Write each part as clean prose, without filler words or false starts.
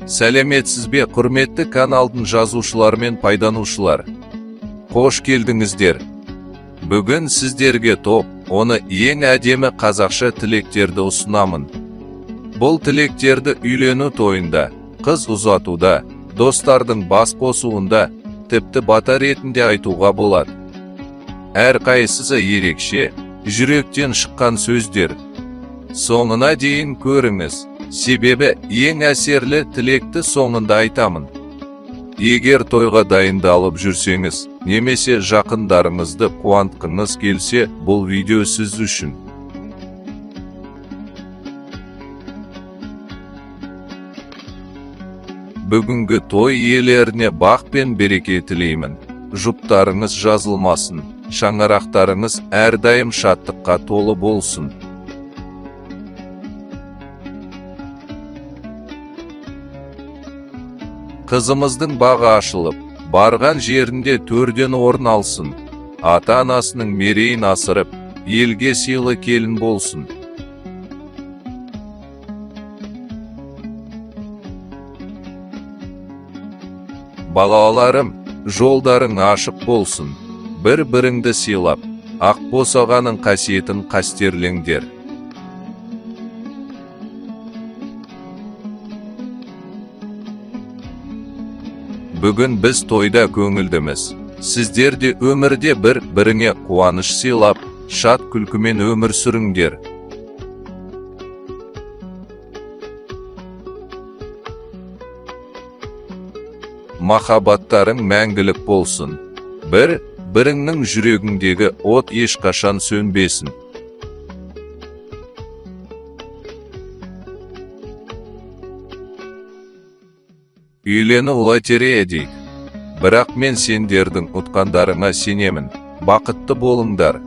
Сәлеметсіз бе, құрметті каналдың жазушылары мен пайдаланушылар. Қош келдіңіздер. Бүгін сіздерге оны ең әдемі қазақша тілектерді ұсынамын. Бұл тілектерді үйлену тойында, қыз ұзатуда, достардың бас қосуында, тіпті бата ретінде айтуға болады. Әрқайсысы ерекше, жүректен шыққан сөздер. Соңына дейін көріңіз, себебі ең әсерлі тілекті соңында айтамын. Егер тойға дайындалып жүрсеңіз, немесе жақындарыңызды қуантқыңыз келсе, бұл видео сіз үшін. Бүгінгі той иелеріне бақ пен береке тілеймін. Жұптарыңыз жазылмасын, шаңырақтарыңыз әрдайым шаттыққа толы болсын. Қызымыздың бағы ашылып, барған жерінде төрден орын алсын. Ата-анасының мерейін асырып, елге сыйлы келін болсын. Балаларым, жолдарың ашық болсын. Бір-біріңді сыйлап, ақ босағаның қасиетін қастерлеңдер. Бүгін біз тойда көңілдіміз. Сіздер де өмірде бір-біріңе қуаныш сыйлап, шат күлкімен өмір сүріңдер. Махаббаттарың мәңгілік болсын. Бір-біріңнің жүрегіңдегі от ешқашан сөнбесін. Үйлену лотерея дейік. Бірақ мен сендердің ұтқандарыңа сенемін. Бақытты болыңдар.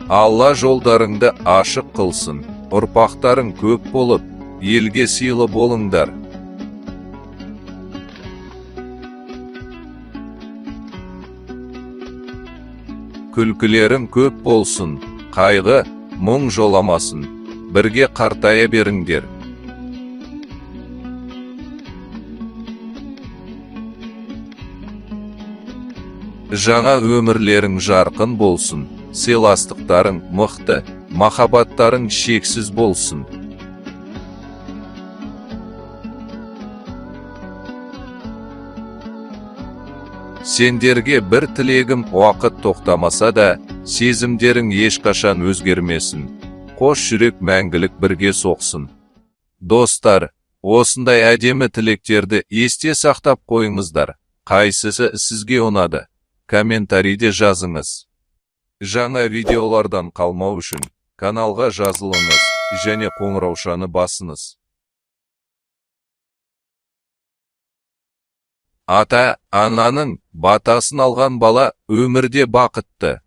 Алла жолдарыңды ашық қылсын. Ұрпақтарың көп болып, елге сыйлы болыңдар. Күлкілерің көп болсын. Қайғы, мұң жоламасын, бірге қартая беріңдер. Жаңа өмірлерің жарқын болсын, сыйластықтарың мықты, махаббаттарың шексіз болсын. Сендерге бір тілегім, уақыт тоқтамаса да, сезімдерің ешқашан өзгермесін. Қош жүрек мәңгілік бірге соқсын. Достар, осындай әдемі тілектерді есте сақтап қойыңыздар. Қайсысы сізге ұнады? Комментарийде жазыңыз. Жаңа видеолардан қалмау үшін каналға жазылыңыз және қоңыраушаны басыңыз. Ата-ананың батасын алған бала өмірде бақытты.